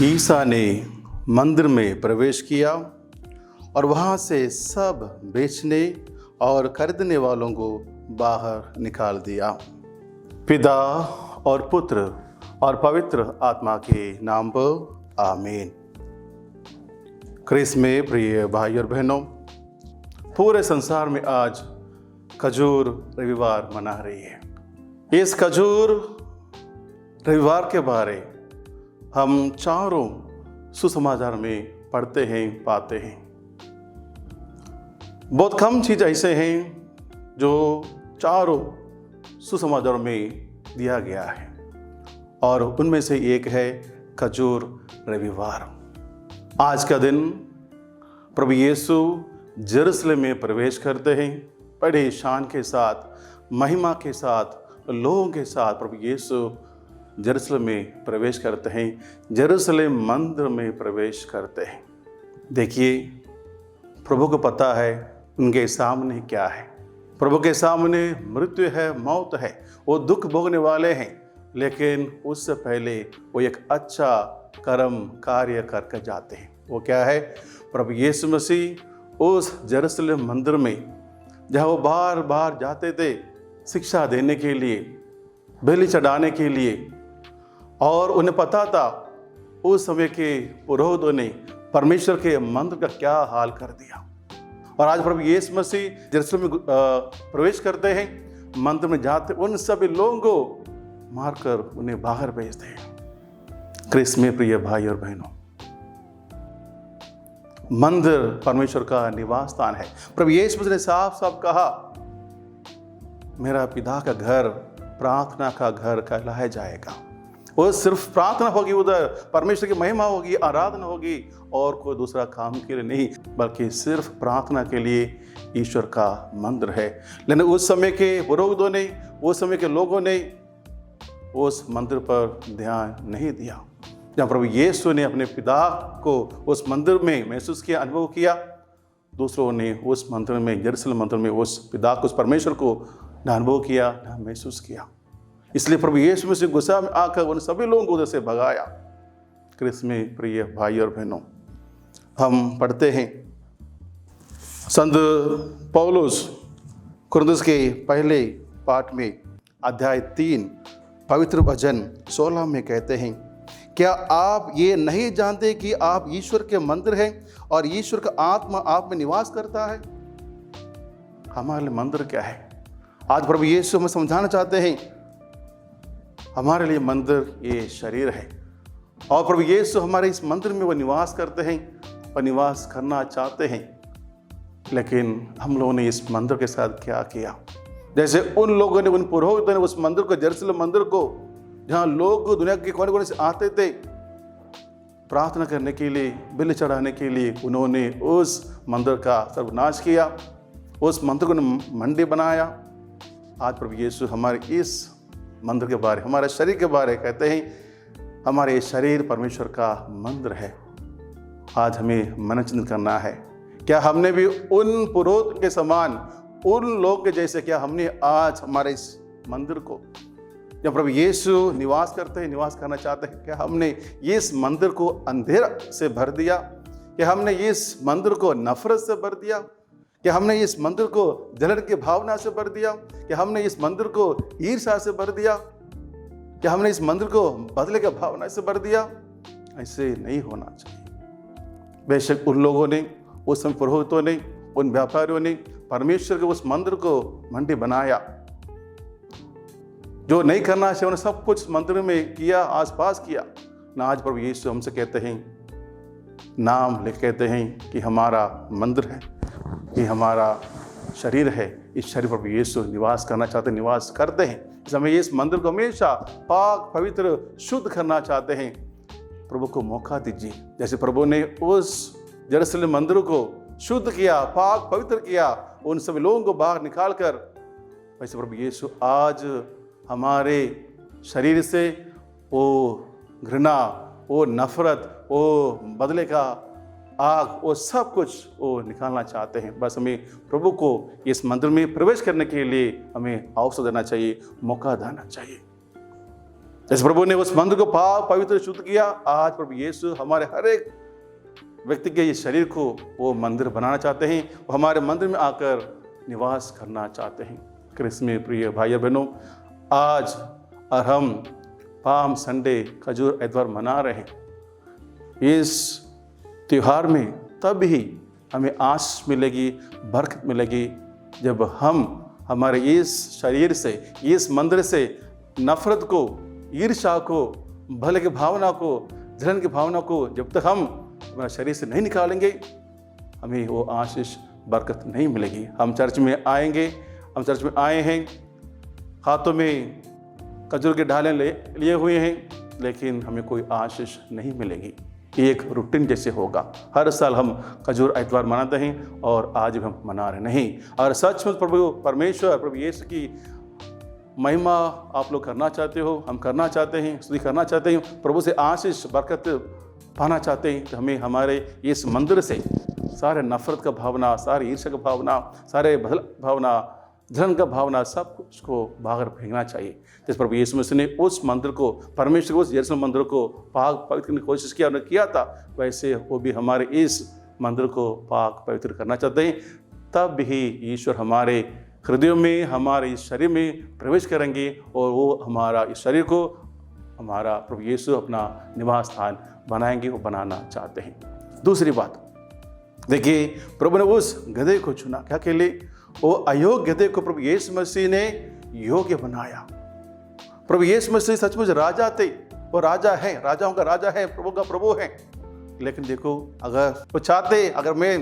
ईसा ने मंदिर में प्रवेश किया और वहाँ से सब बेचने और खरीदने वालों को बाहर निकाल दिया। पिता और पुत्र और पवित्र आत्मा के नाम पर आमीन। क्रिस्त में प्रिय भाई और बहनों, पूरे संसार में आज खजूर रविवार मना रही है। इस खजूर रविवार के बारे हम चारों सुसमाचार में पढ़ते हैं, पाते हैं। बहुत कम चीज़ ऐसे हैं जो चारों सुसमाचार में दिया गया है और उनमें से एक है खजूर रविवार। आज का दिन प्रभु यीशु यरूशलेम में प्रवेश करते हैं। बड़े शान के साथ, महिमा के साथ, लोगों के साथ प्रभु यीशु यरूशलेम में प्रवेश करते हैं, यरूशलेम मंदिर में प्रवेश करते हैं। देखिए, प्रभु को पता है उनके सामने क्या है। प्रभु के सामने मृत्यु है, मौत है, वो दुख भोगने वाले हैं, लेकिन उससे पहले वो एक अच्छा कर्म कार्य करके जाते हैं। वो क्या है? प्रभु यीशु मसीह उस यरूशलेम मंदिर में जहाँ वो बार बार जाते थे शिक्षा देने के लिए, बलि चढ़ाने के लिए, और उन्हें पता था उस समय के पुरोहितों ने परमेश्वर के मंदिर का क्या हाल कर दिया। और आज प्रभु यीशु मसीह यरूशलेम में प्रवेश करते हैं, मंदिर में जाते, उन सभी लोगों को मारकर उन्हें बाहर भेजते हैं। क्रिस्त में प्रिय भाई और बहनों, मंदिर परमेश्वर का निवास स्थान है। प्रभु यीशु मसीह ने साफ साफ कहा, मेरा पिता का घर प्रार्थना का घर कहलाया जाएगा। वो सिर्फ प्रार्थना होगी, उधर परमेश्वर की महिमा होगी, आराधना होगी, और कोई दूसरा काम के लिए नहीं, बल्कि सिर्फ प्रार्थना के लिए ईश्वर का मंदिर है। लेकिन उस समय के पुरोहितों ने, उस समय के लोगों ने उस मंदिर पर ध्यान नहीं दिया। जहाँ प्रभु यीशु ने अपने पिता को उस मंदिर में महसूस किया, अनुभव किया, दूसरों ने उस मंदिर में, यरूशलेम मंदिर में उस पिता को, उस परमेश्वर को न अनुभव किया, न महसूस किया। इसलिए प्रभु यीशु मसीह गुस्सा में आकर उन सभी लोगों को उधर से भगाया। क्रिस्त में प्रिय भाई और बहनों, हम पढ़ते हैं संत पौलुस कुरिन्थियों के पहले पाठ में अध्याय 3 पवित्र वचन 16 में कहते हैं, क्या आप ये नहीं जानते कि आप ईश्वर के मंदिर हैं और ईश्वर का आत्मा आप में निवास करता है? हमारे लिए मंदिर क्या है? आज प्रभु यीशु हमें समझाना चाहते हैं, हमारे लिए मंदिर ये शरीर है, और प्रभु यीशु हमारे इस मंदिर में वो निवास करते हैं और निवास करना चाहते हैं। लेकिन हम लोगों ने इस मंदिर के साथ क्या किया? जैसे उन लोगों ने, उन पुरोहितों ने उस मंदिर को, यरूशलेम मंदिर को, जहाँ लोग दुनिया के कोने कोने से आते थे प्रार्थना करने के लिए, बलि चढ़ाने के लिए, उन्होंने उस मंदिर का सर्वनाश किया, उस मंदिर को मंडी बनाया। आज प्रभु यीशु हमारे इस मंदिर के बारे, हमारे शरीर के बारे कहते हैं, हमारे शरीर परमेश्वर का मंदिर है। आज हमें मनचिंतन करना है, क्या हमने भी उन पुरोहित के समान, उन लोग के जैसे, क्या हमने आज हमारे इस मंदिर को, जब प्रभु यीशु निवास करते हैं, निवास करना चाहते हैं, क्या हमने इस मंदिर को अंधेरा से भर दिया? क्या हमने इस मंदिर को नफरत से भर दिया? क्या हमने इस मंदिर को जलन की भावना से भर दिया? क्या हमने इस मंदिर को ईर्ष्या से भर दिया? क्या हमने इस मंदिर को बदले की भावना से भर दिया? ऐसे नहीं होना चाहिए। बेशक उन लोगों ने, उस समय पुरोहितों ने, उन व्यापारियों ने परमेश्वर के उस मंदिर को मंडी बनाया। जो नहीं करना चाहिए उन्होंने सब कुछ मंदिर में किया, आसपास किया ना। आज प्रभु यीशु हमसे कहते हैं, नाम लिख कहते हैं कि हमारा मंदिर है, ये हमारा शरीर है। इस शरीर पर यीशु निवास करना चाहते हैं, निवास करते हैं। इस हमें इस मंदिर को हमेशा पाक पवित्र शुद्ध करना चाहते हैं। प्रभु को मौका दीजिए, जैसे प्रभु ने उस यरूशलेम मंदिर को शुद्ध किया, पाक पवित्र किया, उन सभी लोगों को बाहर निकाल कर, वैसे प्रभु यीशु आज हमारे शरीर से वो घृणा, वो नफरत, वो बदले का आग, वो सब कुछ वो निकालना चाहते हैं। बस हमें प्रभु को इस मंदिर में प्रवेश करने के लिए हमें अवसर देना चाहिए, मौका देना चाहिए। जैसे प्रभु ने उस मंदिर को पाक पवित्र शुद्ध किया, आज प्रभु यीशु हमारे हर एक व्यक्ति के इस शरीर को वो मंदिर बनाना चाहते हैं, वो हमारे मंदिर में आकर निवास करना चाहते हैं। क्रिस्मस में प्रिय भाई बहनों, आज और हम पाम संडे खजूर एतवार मना रहे हैं। इस त्योहार में तब ही हमें आस मिलेगी, बरकत मिलेगी, जब हम हमारे इस शरीर से, इस मंदिर से नफरत को, ईर्ष्या को, भले की भावना को, जलन की भावना को जब तक हम अपना शरीर से नहीं निकालेंगे, हमें वो आशीष बरकत नहीं मिलेगी। हम चर्च में आएंगे, हम चर्च में आए हैं, हाथों में खजूर के ढाले लिए हुए हैं, लेकिन हमें कोई आशीष नहीं मिलेगी। एक रूटीन जैसे होगा। हर साल हम खजूर एतवार मनाते हैं और आज भी हम मना रहे नहीं। और सच में प्रभु परमेश्वर, प्रभु यीशु की महिमा आप लोग करना चाहते हो, हम करना चाहते हैं, स्तुति करना चाहते हैं, प्रभु से आशीष बरकत पाना चाहते हैं, तो हमें हमारे इस मंदिर से सारे नफरत का भावना, सारे ईर्ष्या का भावना, सारे बदल भावना, धन का भावना, सब कुछ को बाहर फेंकना चाहिए। जिस प्रभु यीशु मसीह ने उस मंदिर को, परमेश्वर को, उस यरूशलेम मंदिर को पाक पवित्र करने की कोशिश किया, उन्होंने किया था, वैसे वो भी हमारे इस मंदिर को पाक पवित्र करना चाहते हैं। तब भी ईश्वर हमारे हृदयों में, हमारे इस शरीर में प्रवेश करेंगे और वो हमारा इस शरीर को, हमारा प्रभु यीशु अपना निवास स्थान बनाएंगे, वो बनाना चाहते हैं। दूसरी बात देखिए, प्रभु ने उस गधे को चुना क्या के लिए? वो अयोग्य गधे को प्रभु यीशु मसीह ने योग्य बनाया। प्रभु यीशु मसीह सचमुच राजा थे, वो राजा है, राजाओं का राजा है, प्रभु का प्रभु है। लेकिन देखो, अगर वो चाहते, अगर मैं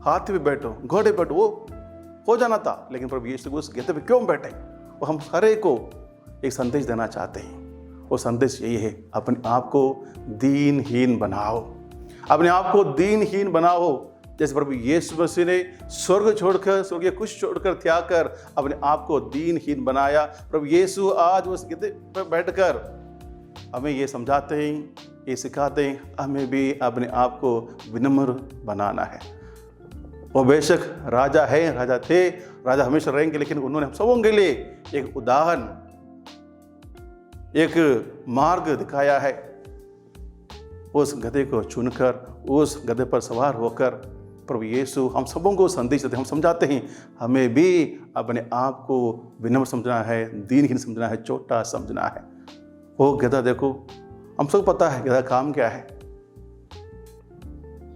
हाथी पे बैठूं, घोड़े पे बैठूं, वो हो जाना था, लेकिन प्रभु यीशु उस गधे पे क्यों बैठे? वो हम हर एक को एक संदेश देना चाहते हैं। वो संदेश यही है, अपने आप को दीनहीन बनाओ, अपने आप को दीनहीन बनाओ। जैसे प्रभु यीशु मसीह ने स्वर्ग छोड़कर, स्वर्गीय कुछ छोड़कर, त्याग कर अपने आप को दीनहीन बनाया। प्रभु यीशु आज उस गधे पर बैठकर हमें ये समझाते हैं, ये सिखाते हैं, हमें भी अपने आप को विनम्र बनाना है। वो बेशक राजा है, राजा थे, राजा हमेशा रहेंगे, लेकिन उन्होंने हम सबों के लिए एक उदाहरण, एक मार्ग दिखाया है। उस गधे को चुनकर, उस गधे पर सवार होकर प्रभु यीशु हम सबों को संदेश देते हैं, हम समझाते हैं, हमें भी अपने आप को विनम्र समझना है, दीनहीन समझना है, छोटा समझना है। वो गधा देखो, हम सबको पता है गधा काम क्या है,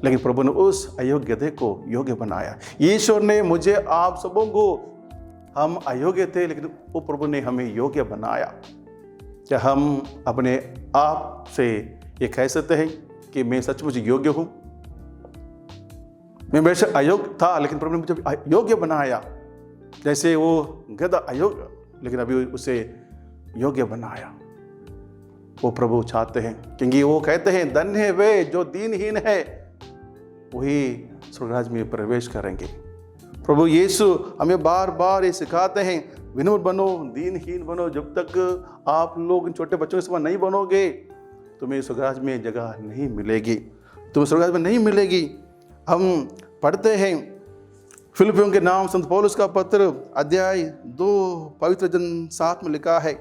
लेकिन प्रभु ने उस अयोग्य गधे को योग्य बनाया। ईश्वर ने मुझे, आप सबों को, हम अयोग्य थे, लेकिन वो प्रभु ने हमें योग्य बनाया। क्या हम अपने आप से ये कह सकते हैं कि मैं सचमुच योग्य हूं? मैं बेशक अयोग्य था, लेकिन प्रभु ने मुझे योग्य बनाया। जैसे वो गधा अयोग्य, लेकिन अभी उसे योग्य बनाया। वो प्रभु चाहते हैं, क्योंकि वो कहते हैं, धन्य है वे जो दीनहीन है, वही स्वर्गराज में प्रवेश करेंगे। प्रभु यीशु हमें बार बार ये सिखाते हैं, विनम्र बनो, दीनहीन बनो। जब तक आप लोग इन छोटे बच्चों के समान नहीं बनोगे, तुम्हें स्वर्गराज में जगह नहीं मिलेगी, तुम्हें स्वर्गराज में नहीं मिलेगी। हम पढ़ते हैं फिलिपियों के नाम संत पौलुस का पत्र अध्याय 2 पवित्र वचन 7 में लिखा है,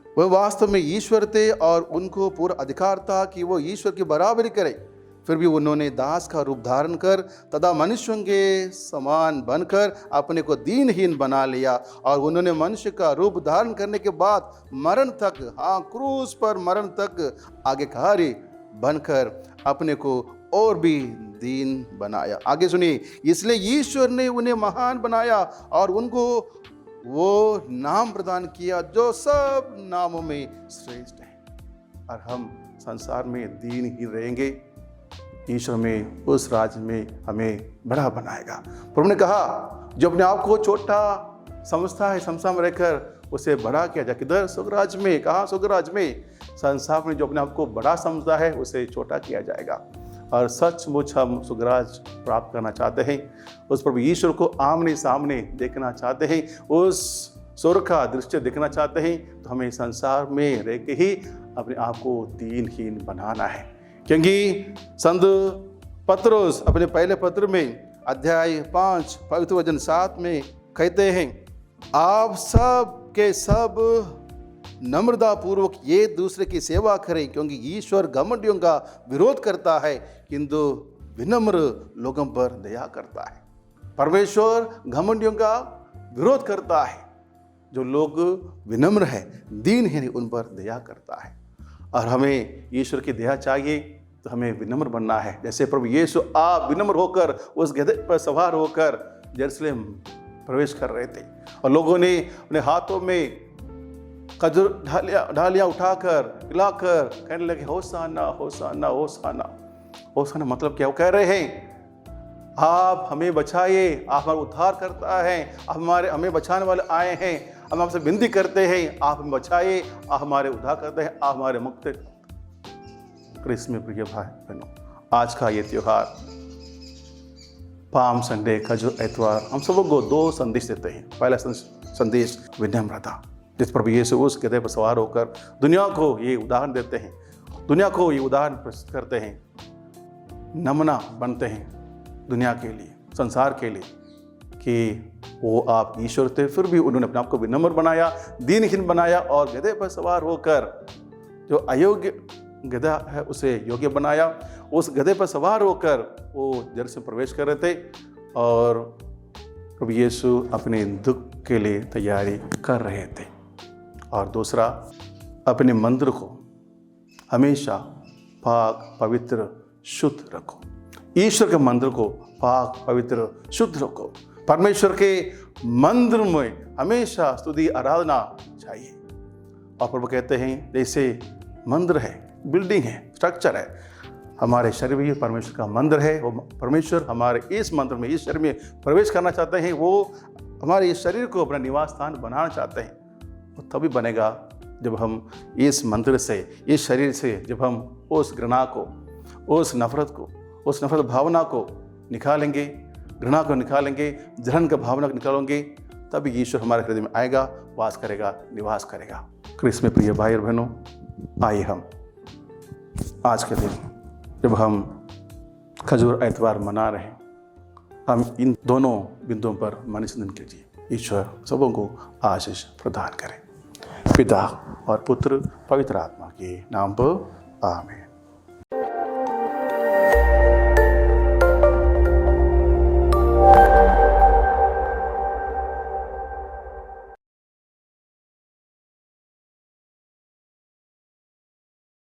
वह वास्तव में ईश्वर थे और उनको पूरा अधिकार था कि वो ईश्वर की बराबरी करे, फिर भी उन्होंने दास का रूप धारण कर तथा मनुष्यों के समान बनकर अपने को दीनहीन बना लिया। और उन्होंने मनुष्य का रूप धारण करने के बाद मरण तक, हाँ, क्रूस पर मरण तक आज्ञाकारी बनकर अपने को और भी दीन बनाया। आगे सुनिए, इसलिए ईश्वर ने उन्हें महान बनाया और उनको वो नाम प्रदान किया जो सब नामों में श्रेष्ठ है। और हम संसार में दीन ही रहेंगे, ईश्वर में, उस राज्य में हमें बड़ा बनाएगा। प्रभु ने कहा, जो अपने आप को छोटा समझता है, संसार में रहकर उसे बड़ा किया जाए। किधर? स्वर्गराज में। कहाँ? स्वर्गराज में। संसार में जो अपने आप को बड़ा समझता है, उसे छोटा किया जाएगा। और सचमुच हम स्वर्गराज प्राप्त करना चाहते हैं, उस प्रभु ईश्वर को आमने सामने देखना चाहते हैं, उस स्वर्ग का दृश्य देखना चाहते हैं, तो हमें संसार में रह के ही अपने आप को दीनहीन बनाना है। क्योंकि संत पत्रोस अपने पहले पत्र में अध्याय 5 पवित्र वचन 7 में कहते हैं, आप सब के सब नम्रता पूर्वक ये दूसरे की सेवा करें, क्योंकि ईश्वर घमंडियों का विरोध करता है किंतु विनम्र लोगों पर दया करता है। परमेश्वर घमंडियों का विरोध करता है, जो लोग विनम्र है, दीन है, उन पर दया करता है। और हमें ईश्वर की दया चाहिए तो हमें विनम्र बनना है। जैसे प्रभु यीशु आप विनम्र होकर उस गधे पर सवार होकर यरूशलेम प्रवेश कर रहे थे और लोगों ने अपने हाथों में खजूर ढालियाँ उठाकर हिलाकर कहने लगे होसाना होसाना होसाना। होसाना मतलब क्या? वो कह रहे हैं आप हमें बचाइए, आप हमारा उद्धार करता है, आप हमें बचाने वाले आए हैं, हम आपसे विनती करते हैं, आप हमें बचाइए, आप हमारे उद्धार करते हैं, आप हमारे मुक्त। क्रिस्त में प्रिय भाई बहनों, आज का ये त्योहार पाम संडे का जो एतवार हम सबको दो संदेश देते हैं। पहला संदेश विनम्रता, जिस प्रभु यीशु उस गधे पर सवार होकर दुनिया को ये उदाहरण देते हैं, दुनिया को ये उदाहरण प्रस्तुत करते हैं, नमूना बनते हैं दुनिया के लिए, संसार के लिए, कि वो आप ईश्वर थे फिर भी उन्होंने अपने आप को विनम्र बनाया, दीनहीन बनाया और गधे पर सवार होकर जो अयोग्य गधा है उसे योग्य बनाया। उस गधे पर सवार होकर वो यरूशलेम प्रवेश कर रहे थे और प्रभु यीशु अपने दुख के लिए तैयारी कर रहे थे। और दूसरा, अपने मंदिर को हमेशा पाक पवित्र शुद्ध रखो। ईश्वर के मंदिर को पाक पवित्र शुद्ध रखो। परमेश्वर के मंदिर में हमेशा स्तुति आराधना चाहिए। और प्रभु कहते हैं जैसे मंदिर है, बिल्डिंग है, स्ट्रक्चर है, हमारे शरीर भी परमेश्वर का मंदिर है। वो परमेश्वर हमारे इस मंदिर में, इस शरीर में प्रवेश करना चाहते हैं। वो हमारे इस शरीर को अपना निवास स्थान बनाना चाहते हैं। वो तभी बनेगा जब हम इस मंदिर से, इस शरीर से, जब हम उस घृणा को, उस नफरत भावना को निकालेंगे, घृणा को निकालेंगे, जलन का भावना को निकालेंगे, तभी ईश्वर हमारे हृदय में आएगा, वास करेगा, निवास करेगा। क्रिस्त में प्रिय भाई और बहनों, आइए हम आज के दिन जब हम खजूर एतवार मना रहे हैं, हम इन दोनों बिंदुओं पर मन चिंतन कीजिए। ईश्वर सबों को आशीष प्रदान करें। पिता और पुत्र पवित्र आत्मा के नाम पर आमीन।